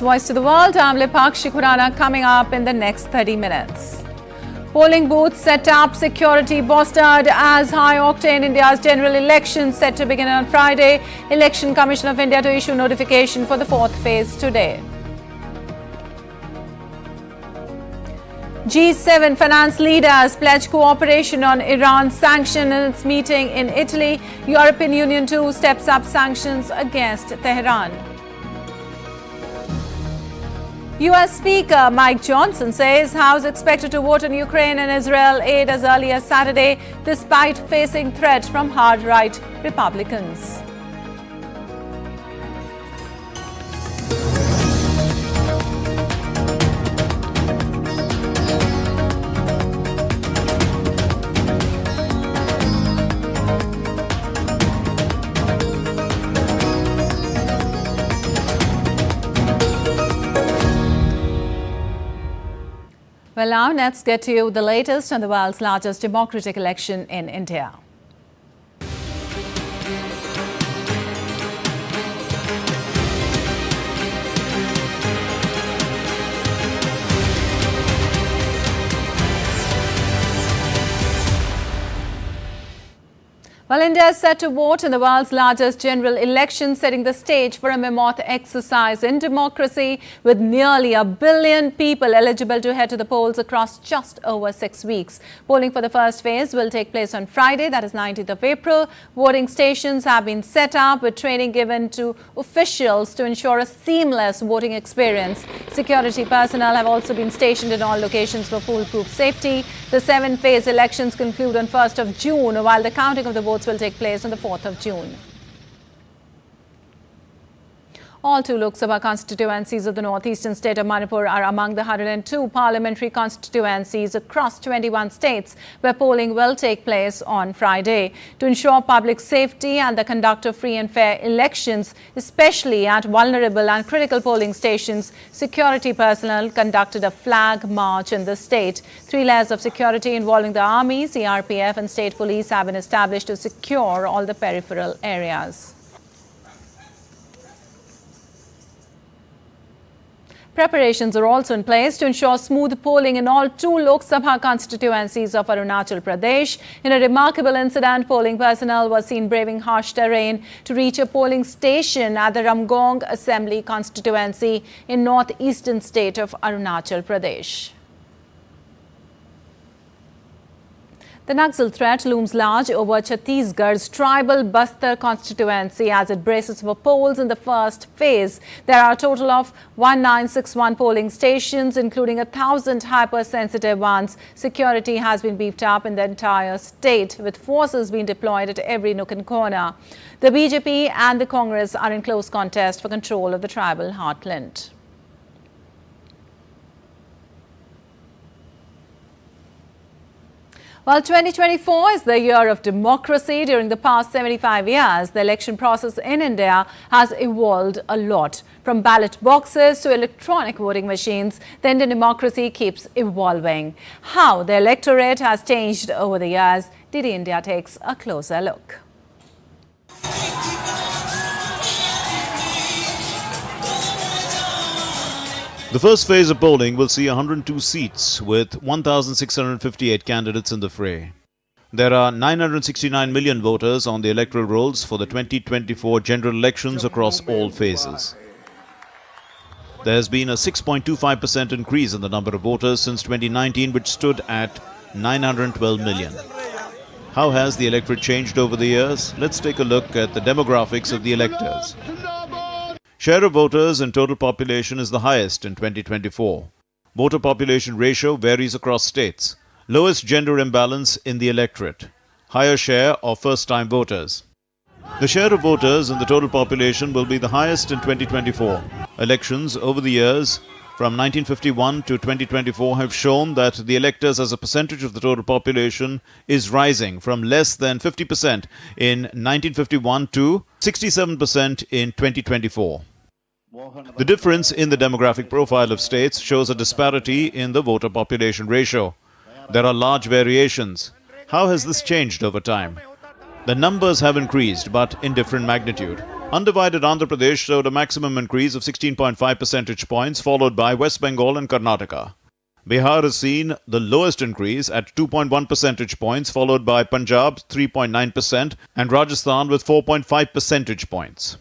Voice to the World, I'm Lipakshi Khurana, coming up in the next 30 minutes. Polling booths set up, security bolstered as high-octane India's general election set to begin on Friday. Election Commission of India to issue notification for the fourth phase today. G7 finance leaders pledge cooperation on Iran sanction in its meeting in Italy. European Union too steps up sanctions against Tehran. US Speaker Mike Johnson says House expected to vote on Ukraine and Israel aid as early as Saturday, despite facing threat from hard-right Republicans. Well, now let's get to you the latest on the world's largest democratic election in India. Well, India is set to vote in the world's largest general election, setting the stage for a mammoth exercise in democracy, with nearly 1 billion people eligible to head to the polls across just over 6 weeks. Polling for the first phase will take place on Friday, that is 19th of April. Voting stations have been set up with training given to officials to ensure a seamless voting experience. Security personnel have also been stationed in all locations for foolproof safety. The 7-phase elections conclude on 1st of June, while the counting of the votes will take place on the 4th of June. All 2 Lok Sabha constituencies of the northeastern state of Manipur are among the 102 parliamentary constituencies across 21 states where polling will take place on Friday. To ensure public safety and the conduct of free and fair elections, especially at vulnerable and critical polling stations, security personnel conducted a flag march in the state. 3 layers of security involving the army, CRPF and state police have been established to secure all the peripheral areas. Preparations are also in place to ensure smooth polling in all 2 Lok Sabha constituencies of Arunachal Pradesh. In a remarkable incident, polling personnel was seen braving harsh terrain to reach a polling station at the Ramgong Assembly constituency in northeastern state of Arunachal Pradesh. The Naxal threat looms large over Chhattisgarh's tribal Bastar constituency as it braces for polls in the first phase. There are a total of 1961 polling stations, including 1,000 hypersensitive ones. Security has been beefed up in the entire state, with forces being deployed at every nook and corner. The BJP and the Congress are in close contest for control of the tribal heartland. While 2024 is the year of democracy, during the past 75 years, the election process in India has evolved a lot. From ballot boxes to electronic voting machines, the Indian democracy keeps evolving. How the electorate has changed over the years, DD India takes a closer look. The first phase of polling will see 102 seats with 1,658 candidates in the fray. There are 969 million voters on the electoral rolls for the 2024 general elections across all phases. There has been a 6.25% increase in the number of voters since 2019, which stood at 912 million. How has the electorate changed over the years? Let's take a look at the demographics of the electors. Share of voters in total population is the highest in 2024. Voter population ratio varies across states. Lowest gender imbalance in the electorate. Higher share of first-time voters. The share of voters in the total population will be the highest in 2024. Elections over the years from 1951 to 2024 have shown that the electors as a percentage of the total population is rising from less than 50% in 1951 to 67% in 2024. The difference in the demographic profile of states shows a disparity in the voter population ratio. There are large variations. How has this changed over time? The numbers have increased, but in different magnitude. Undivided Andhra Pradesh showed a maximum increase of 16.5 percentage points, followed by West Bengal and Karnataka. Bihar has seen the lowest increase at 2.1 percentage points, followed by Punjab 3.9% and Rajasthan with 4.5 percentage points.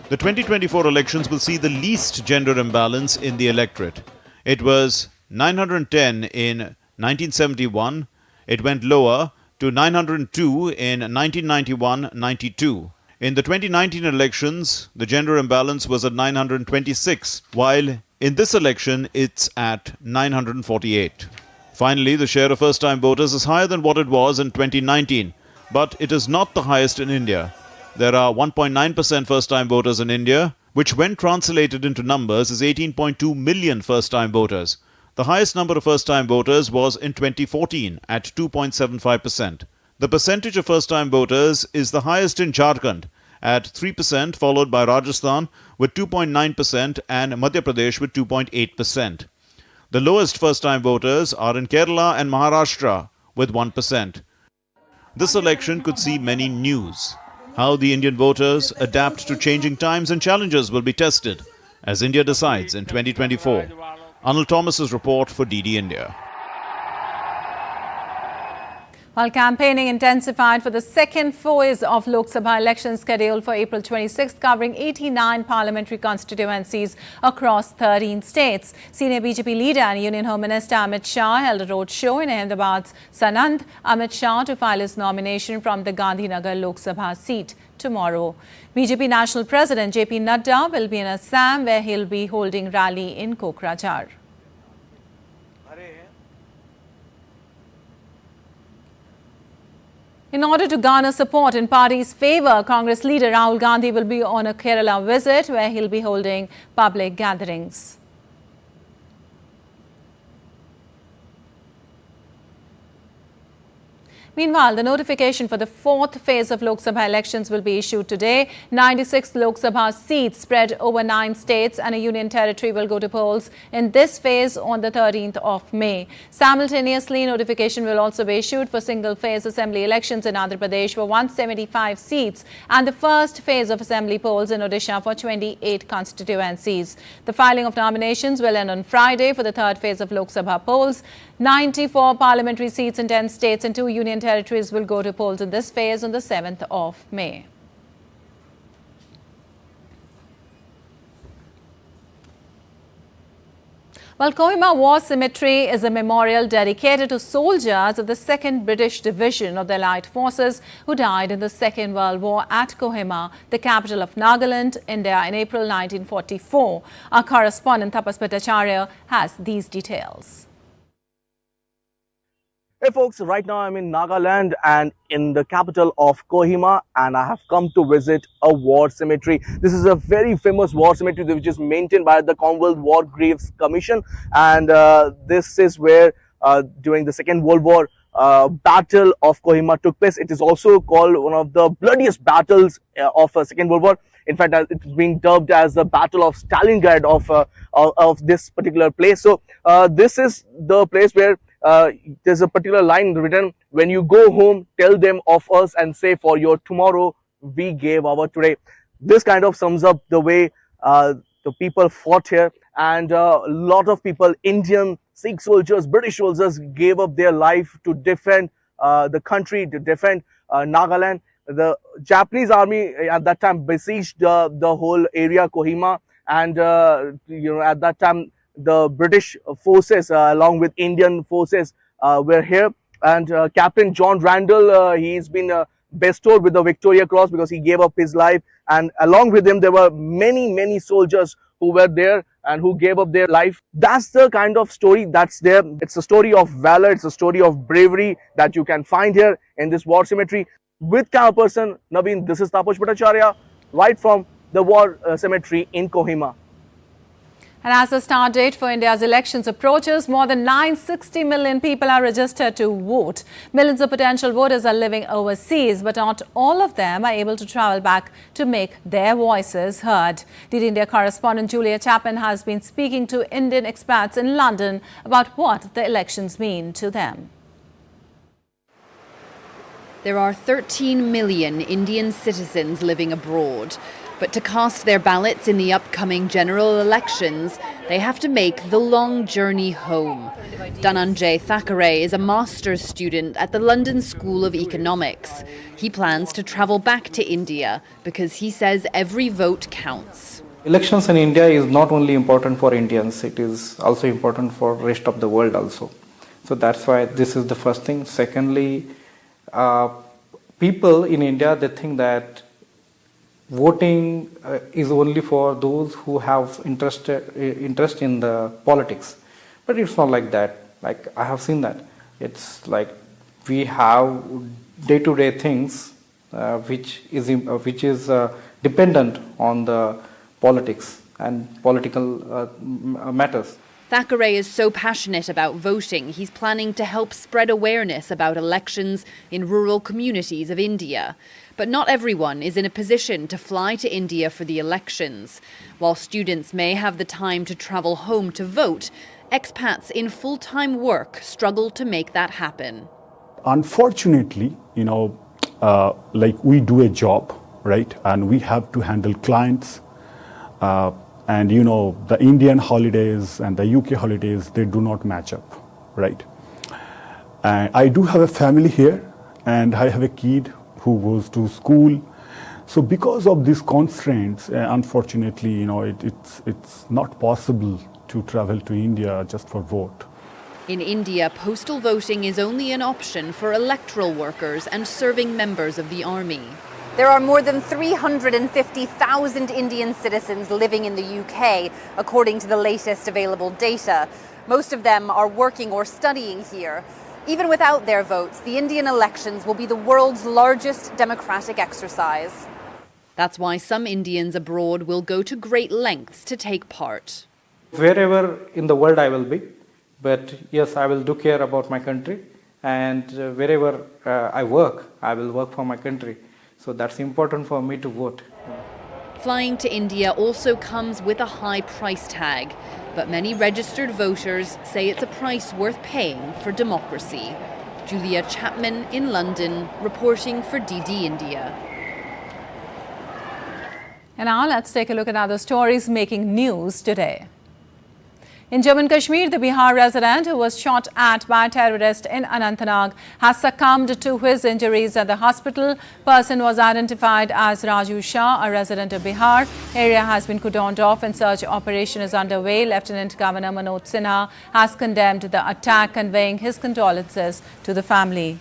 The 2024 elections will see the least gender imbalance in the electorate. It was 910 in 1971. It went lower to 902 in 1991-92. In the 2019 elections, the gender imbalance was at 926, while in this election, it's at 948. Finally, the share of first-time voters is higher than what it was in 2019, but it is not the highest in India. There are 1.9% first-time voters in India, which when translated into numbers is 18.2 million first-time voters. The highest number of first-time voters was in 2014 at 2.75%. The percentage of first-time voters is the highest in Jharkhand at 3%, followed by Rajasthan with 2.9% and Madhya Pradesh with 2.8%. The lowest first-time voters are in Kerala and Maharashtra with 1%. This election could see many news. How the Indian voters adapt to changing times and challenges will be tested as India decides in 2024. Anil Thomas's report for DD India. While campaigning intensified for the second phase of Lok Sabha elections scheduled for April 26th, covering 89 parliamentary constituencies across 13 states. Senior BJP leader and Union Home Minister Amit Shah held a roadshow in Ahmedabad's Sanand. Amit Shah to file his nomination from the Gandhinagar Lok Sabha seat tomorrow. BJP National President JP Nadda will be in Assam, where he'll be holding rally in Kokrajhar. In order to garner support in party's favour, Congress leader Rahul Gandhi will be on a Kerala visit, where he'll be holding public gatherings. Meanwhile, the notification for the fourth phase of Lok Sabha elections will be issued today. 96 Lok Sabha seats spread over 9 states and a union territory will go to polls in this phase on the 13th of May. Simultaneously, notification will also be issued for single-phase assembly elections in Andhra Pradesh for 175 seats and the first phase of assembly polls in Odisha for 28 constituencies. The filing of nominations will end on Friday for the third phase of Lok Sabha polls. 94 parliamentary seats in 10 states and 2 union territories will go to polls in this phase on the 7th of May. Well, Kohima War Cemetery is a memorial dedicated to soldiers of the 2nd British Division of the Allied Forces who died in the Second World War at Kohima, the capital of Nagaland, India, in April 1944. Our correspondent Tapas Bhattacharya has these details. Hey folks, right now I'm in Nagaland and in the capital of Kohima, and I have come to visit a war cemetery. This is a very famous war cemetery which is maintained by the Commonwealth War Graves Commission, and this is where during the Second World War Battle of Kohima took place. It is also called one of the bloodiest battles of Second World War. In fact, it's being dubbed as the Battle of Stalingrad of this particular place. So this is the place where there's a particular line written, "When you go home, tell them of us and say, for your tomorrow we gave our today." This kind of sums up the way the people fought here, and a lot of people, Indian, Sikh soldiers, British soldiers, gave up their life to defend the country, to defend Nagaland. The Japanese army at that time besieged the whole area, Kohima, and at that time the British forces along with Indian forces were here, and Captain John Randall, he's been bestowed with the Victoria Cross because he gave up his life, and along with him there were many soldiers who were there and who gave up their life. That's the kind of story that's there. It's a story of valor, it's a story of bravery that you can find here in this war cemetery. With camera person Naveen, this is Tapas Bhattacharya, right from the war cemetery in Kohima. And as the start date for India's elections approaches, more than 960 million people are registered to vote. Millions of potential voters are living overseas, but not all of them are able to travel back to make their voices heard. DD India correspondent Julia Chapman has been speaking to Indian expats in London about what the elections mean to them. There are 13 million Indian citizens living abroad. But to cast their ballots in the upcoming general elections, they have to make the long journey home. Dhananjay Thackeray is a master's student at the London School of Economics. He plans to travel back to India because he says every vote counts. Elections in India is not only important for Indians, it is also important for the rest of the world also. So that's why this is the first thing. Secondly, people in India, they think that voting is only for those who have interest in the politics. But it's not like that. Like I have seen that. It's like we have day-to-day things which is dependent on the politics and political matters. Thackeray is so passionate about voting, he's planning to help spread awareness about elections in rural communities of India. But not everyone is in a position to fly to India for the elections. While students may have the time to travel home to vote, expats in full-time work struggle to make that happen. Unfortunately, like we do a job, right? And we have to handle clients. And the Indian holidays and the UK holidays, they do not match up, right? And I do have a family here, and I have a kid who goes to school. So because of these constraints, unfortunately, it's not possible to travel to India just for vote. In India, postal voting is only an option for electoral workers and serving members of the army. There are more than 350,000 Indian citizens living in the UK, according to the latest available data. Most of them are working or studying here. Even without their votes, the Indian elections will be the world's largest democratic exercise. That's why some Indians abroad will go to great lengths to take part. Wherever in the world I will be, but yes, I will do care about my country, and wherever I work, I will work for my country. So that's important for me to vote. Flying to India also comes with a high price tag, but many registered voters say it's a price worth paying for democracy. Julia Chapman in London, reporting for DD India. And now let's take a look at other stories making news today. In Jammu and Kashmir, the Bihar resident who was shot at by a terrorist in Anantnag has succumbed to his injuries at the hospital. Person was identified as Raju Shah, a resident of Bihar. Area has been cordoned off and search operation is underway. Lieutenant Governor Manoj Sinha has condemned the attack, conveying his condolences to the family.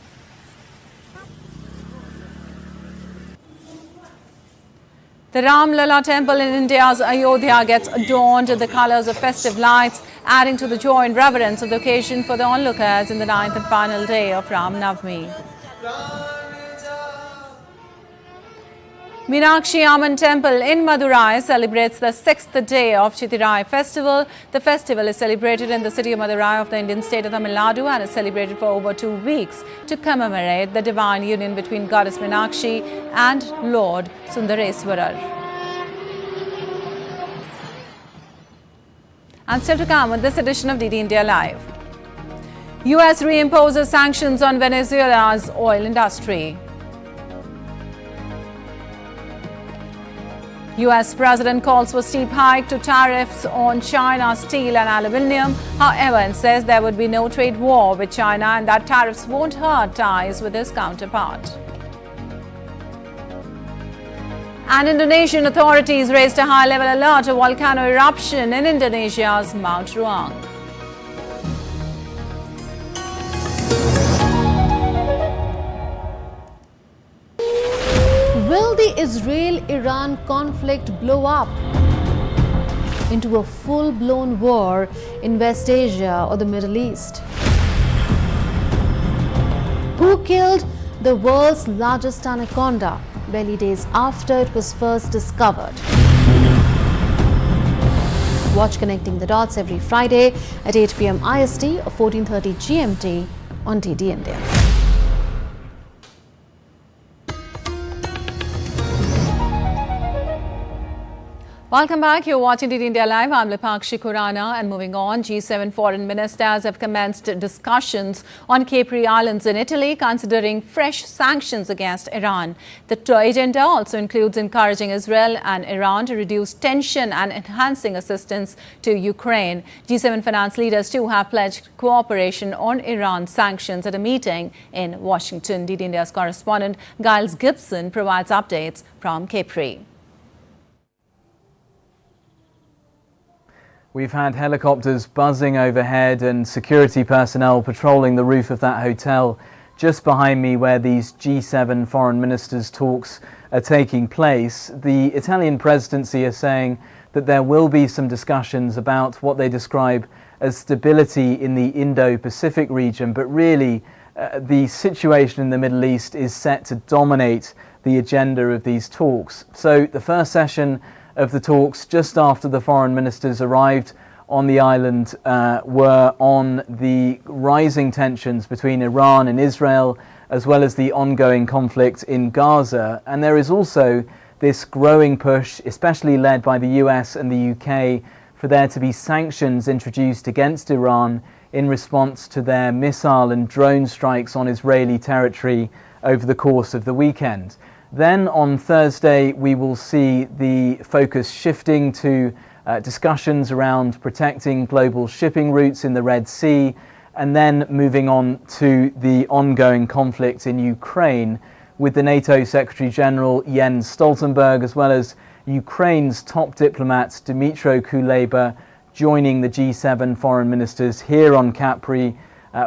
The Ram Lala temple in India's Ayodhya gets adorned in the colors of festive lights, adding to the joy and reverence of the occasion for the onlookers in the 9th and final day of Ram Navami. Meenakshi Amman Temple in Madurai celebrates the 6th day of Chittirai festival. The festival is celebrated in the city of Madurai of the Indian state of Tamil Nadu and is celebrated for over 2 weeks to commemorate the divine union between goddess Meenakshi and Lord Sundareswarar. And still to come with this edition of DD India Live. US reimposes sanctions on Venezuela's oil industry. US President calls for steep hike to tariffs on China's steel and aluminium. However, says there would be no trade war with China and that tariffs won't hurt ties with his counterpart. And Indonesian authorities raised a high-level alert of volcano eruption in Indonesia's Mount Ruang. Will the Israel-Iran conflict blow up into a full-blown war in West Asia or the Middle East? Who killed the world's largest anaconda barely days after it was first discovered? Watch Connecting the Dots every Friday at 8 p.m. IST or 14:30 GMT on DD India. Welcome back. You're watching DD India Live. I'm Lipakshi Khurana. And moving on, G7 foreign ministers have commenced discussions on Capri Islands in Italy, considering fresh sanctions against Iran. The agenda also includes encouraging Israel and Iran to reduce tension and enhancing assistance to Ukraine. G7 finance leaders too have pledged cooperation on Iran sanctions at a meeting in Washington. DD India's correspondent Giles Gibson provides updates from Capri. We've had helicopters buzzing overhead and security personnel patrolling the roof of that hotel just behind me where these G7 foreign ministers' talks are taking place. The Italian presidency is saying that there will be some discussions about what they describe as stability in the Indo-Pacific region, but really the situation in the Middle East is set to dominate the agenda of these talks. So the first session of the talks, just after the foreign ministers arrived on the island, were on the rising tensions between Iran and Israel, as well as the ongoing conflict in Gaza. And there is also this growing push, especially led by the US and the UK, for there to be sanctions introduced against Iran in response to their missile and drone strikes on Israeli territory over the course of the weekend. Then on Thursday, we will see the focus shifting to discussions around protecting global shipping routes in the Red Sea, and then moving on to the ongoing conflict in Ukraine with the NATO Secretary General Jens Stoltenberg, as well as Ukraine's top diplomat Dmytro Kuleba, joining the G7 foreign ministers here on Capri,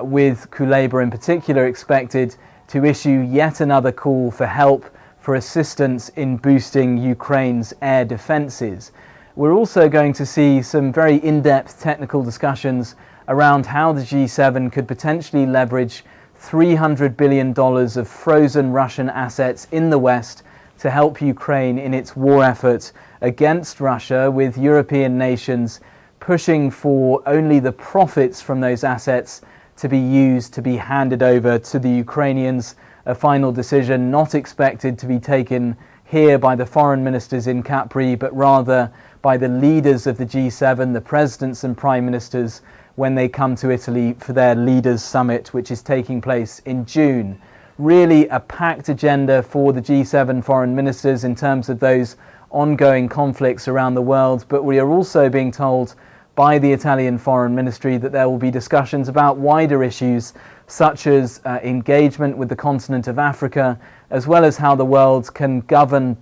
with Kuleba in particular expected to issue yet another call for help for assistance in boosting Ukraine's air defences. We're also going to see some very in-depth technical discussions around how the G7 could potentially leverage $300 billion of frozen Russian assets in the West to help Ukraine in its war effort against Russia, with European nations pushing for only the profits from those assets to be used to be handed over to the Ukrainians. A final decision not expected to be taken here by the foreign ministers in Capri, but rather by the leaders of the G7, the presidents and prime ministers, when they come to Italy for their leaders summit, which is taking place in June. Really a packed agenda for the G7 foreign ministers in terms of those ongoing conflicts around the world, but we are also being told by the Italian Foreign Ministry that there will be discussions about wider issues such as engagement with the continent of Africa, as well as how the world can govern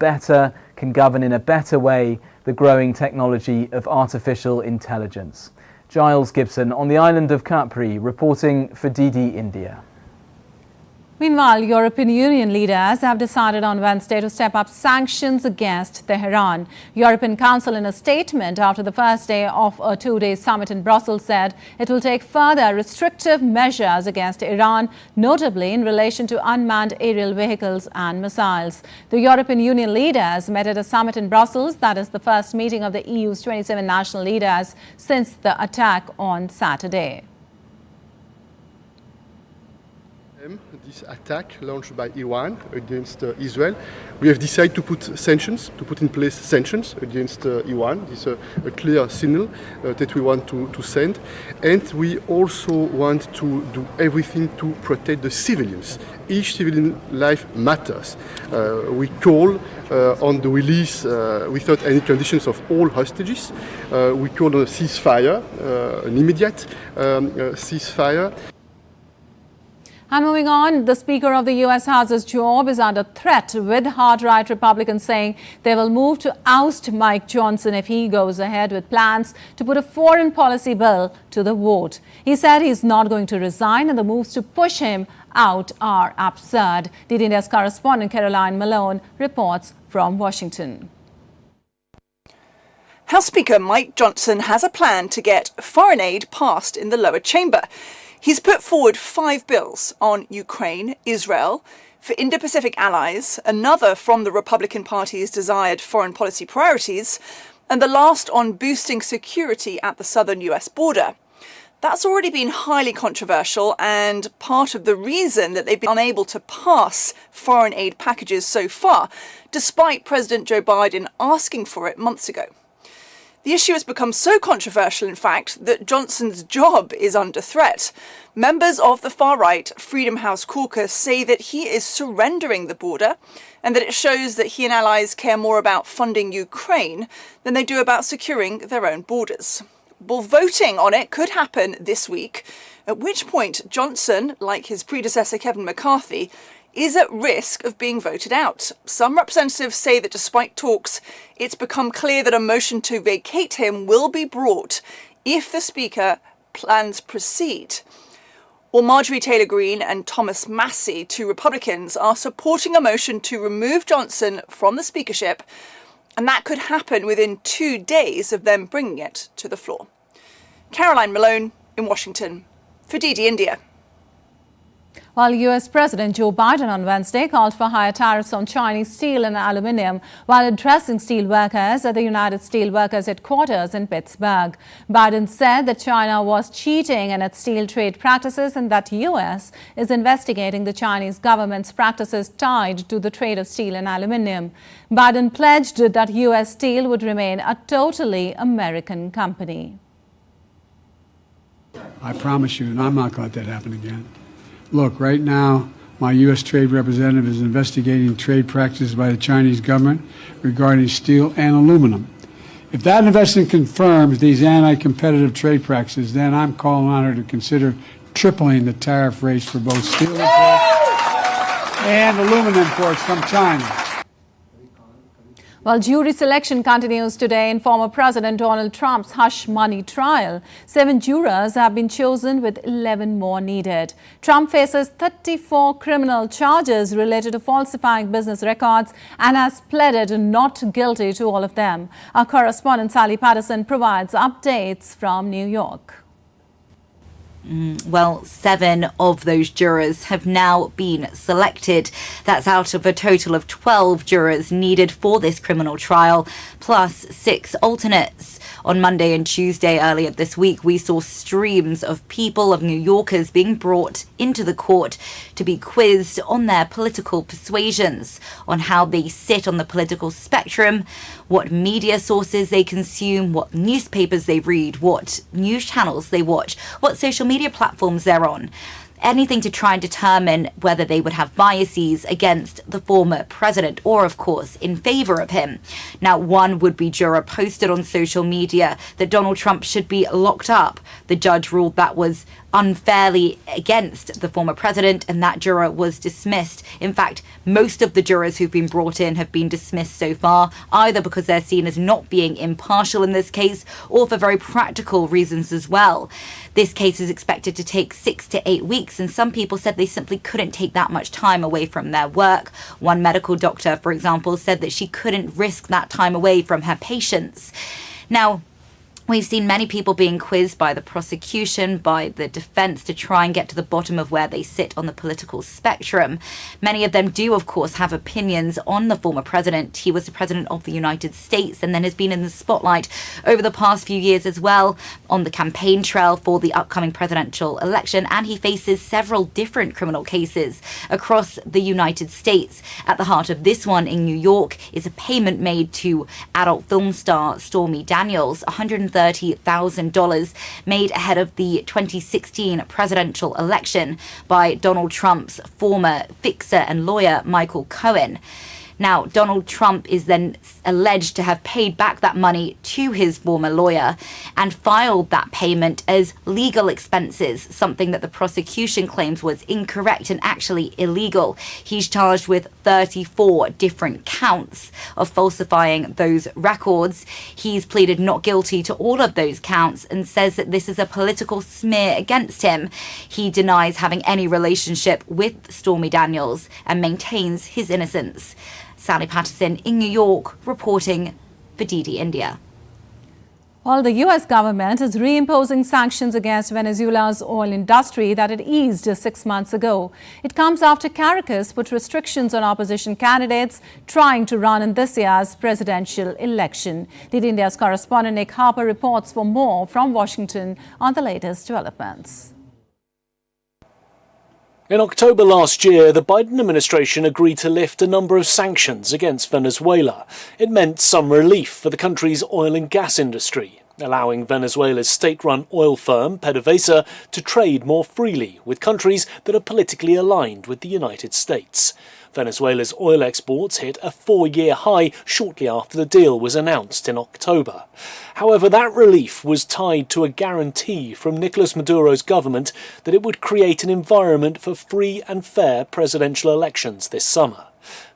in a better way the growing technology of artificial intelligence. Giles Gibson on the island of Capri, reporting for DD India. Meanwhile, European Union leaders have decided on Wednesday to step up sanctions against Tehran. European Council, in a statement after the first day of a two-day summit in Brussels, said it will take further restrictive measures against Iran, notably in relation to unmanned aerial vehicles and missiles. The European Union leaders met at a summit in Brussels. That is the first meeting of the EU's 27 national leaders since the attack on Saturday. This attack launched by Iran against Israel, we have decided to put in place sanctions against Iran. This is a clear signal that we want to send, and we also want to do everything to protect the civilians. Each civilian life matters. We call on the release without any conditions of all hostages. We call on a ceasefire, an immediate ceasefire. And moving on, the Speaker of the U.S. House's job is under threat, with hard-right Republicans saying they will move to oust Mike Johnson if he goes ahead with plans to put a foreign policy bill to the vote. He said he's not going to resign, and the moves to push him out are absurd. DD India's correspondent Caroline Malone reports from Washington. House Speaker Mike Johnson has a plan to get foreign aid passed in the lower chamber. He's put forward 5 bills on Ukraine, Israel, for Indo-Pacific allies, another from the Republican Party's desired foreign policy priorities, and the last on boosting security at the southern US border. That's already been highly controversial and part of the reason that they've been unable to pass foreign aid packages so far, despite President Joe Biden asking for it months ago. The issue has become so controversial, in fact, that Johnson's job is under threat. Members of the far-right Freedom House caucus say that he is surrendering the border and that it shows that he and allies care more about funding Ukraine than they do about securing their own borders. Well, voting on it could happen this week, at which point Johnson, like his predecessor Kevin McCarthy, is at risk of being voted out. Some representatives say that despite talks, it's become clear that a motion to vacate him will be brought if the Speaker plans proceed. Well, Marjorie Taylor Greene and Thomas Massie, two Republicans, are supporting a motion to remove Johnson from the speakership, and that could happen within 2 days of them bringing it to the floor. Caroline Malone in Washington for DD India. While US President Joe Biden on Wednesday called for higher tariffs on Chinese steel and aluminium while addressing steel workers at the United Steelworkers headquarters in Pittsburgh. Biden said that China was cheating in its steel trade practices and that US is investigating the Chinese government's practices tied to the trade of steel and aluminium. Biden pledged that US Steel would remain a totally American company. I promise you, and I'm not going to let that happen again. Look, right now, my U.S. Trade Representative is investigating trade practices by the Chinese government regarding steel and aluminum. If that investigation confirms these anti-competitive trade practices, then I'm calling on her to consider tripling the tariff rates for both steel imports and aluminum imports from China. Well, jury selection continues today in former President Donald Trump's hush money trial. 7 jurors have been chosen with 11 more needed. Trump faces 34 criminal charges related to falsifying business records and has pleaded not guilty to all of them. Our correspondent Sally Patterson provides updates from New York. Well, 7 of those jurors have now been selected. That's out of a total of 12 jurors needed for this criminal trial, plus 6 alternates. On Monday and Tuesday earlier this week, we saw streams of people, of New Yorkers, being brought into the court to be quizzed on their political persuasions, on how they sit on the political spectrum, what media sources they consume, what newspapers they read, what news channels they watch, what social media platforms they're on. Anything to try and determine whether they would have biases against the former president or, of course, in favor of him. Now, one would-be juror posted on social media that Donald Trump should be locked up. The judge ruled that was unfairly against the former president, and that juror was dismissed. In fact, most of the jurors who've been brought in have been dismissed so far, either because they're seen as not being impartial in this case or for very practical reasons as well. This case is expected to take 6 to 8 weeks, and some people said they simply couldn't take that much time away from their work. One medical doctor, for example, said that she couldn't risk that time away from her patients. Now, we've seen many people being quizzed by the prosecution, by the defense, to try and get to the bottom of where they sit on the political spectrum. Many of them do, of course, have opinions on the former president. He was the president of the United States and then has been in the spotlight over the past few years as well on the campaign trail for the upcoming presidential election. And he faces several different criminal cases across the United States. At the heart of this one in New York is a payment made to adult film star Stormy Daniels, $130,000 made ahead of the 2016 presidential election by Donald Trump's former fixer and lawyer, Michael Cohen. Now, Donald Trump is then alleged to have paid back that money to his former lawyer and filed that payment as legal expenses, something that the prosecution claims was incorrect and actually illegal. He's charged with 34 different counts of falsifying those records. He's pleaded not guilty to all of those counts and says that this is a political smear against him. He denies having any relationship with Stormy Daniels and maintains his innocence. Sally Patterson in New York, reporting for DD India. Well, the U.S. government is reimposing sanctions against Venezuela's oil industry that it eased 6 months ago. It comes after Caracas put restrictions on opposition candidates trying to run in this year's presidential election. DD India's correspondent Nick Harper reports for more from Washington on the latest developments. In October last year, the Biden administration agreed to lift a number of sanctions against Venezuela. It meant some relief for the country's oil and gas industry, allowing Venezuela's state-run oil firm, PDVSA, to trade more freely with countries that are politically aligned with the United States. Venezuela's oil exports hit a 4-year high shortly after the deal was announced in October. However, that relief was tied to a guarantee from Nicolas Maduro's government that it would create an environment for free and fair presidential elections this summer.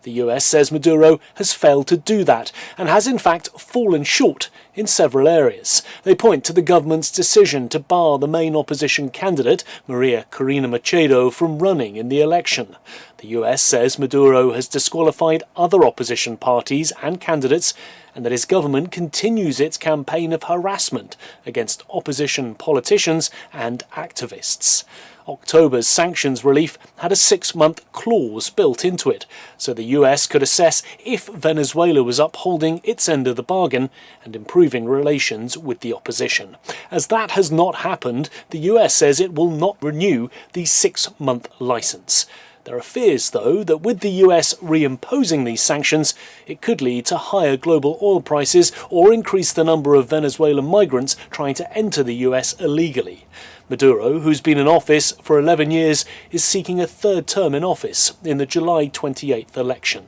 The US says Maduro has failed to do that and has in fact fallen short in several areas. They point to the government's decision to bar the main opposition candidate, Maria Corina Machado, from running in the election. The US says Maduro has disqualified other opposition parties and candidates and that his government continues its campaign of harassment against opposition politicians and activists. October's sanctions relief had a 6-month clause built into it, so the US could assess if Venezuela was upholding its end of the bargain and improving relations with the opposition. As that has not happened, the US says it will not renew the 6-month license. There are fears, though, that with the US reimposing these sanctions, it could lead to higher global oil prices or increase the number of Venezuelan migrants trying to enter the US illegally. Maduro, who's been in office for 11 years, is seeking a third term in office in the July 28th election.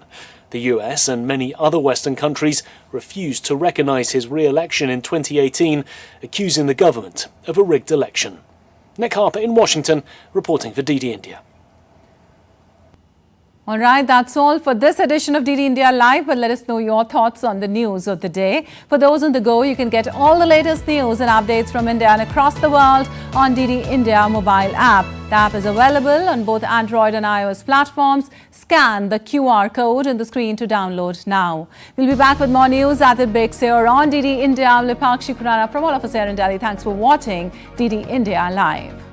The US and many other Western countries refused to recognise his re-election in 2018, accusing the government of a rigged election. Nick Harper in Washington, reporting for DD India. All right, that's all for this edition of DD India Live, but let us know your thoughts on the news of the day. For those on the go, you can get all the latest news and updates from India and across the world on DD India mobile app. The app is available on both Android and iOS platforms. Scan the QR code on the screen to download now. We'll be back with more news at the big here on DD India. I'm Lipakshi Kurana from all of us here in Delhi. Thanks for watching DD India Live.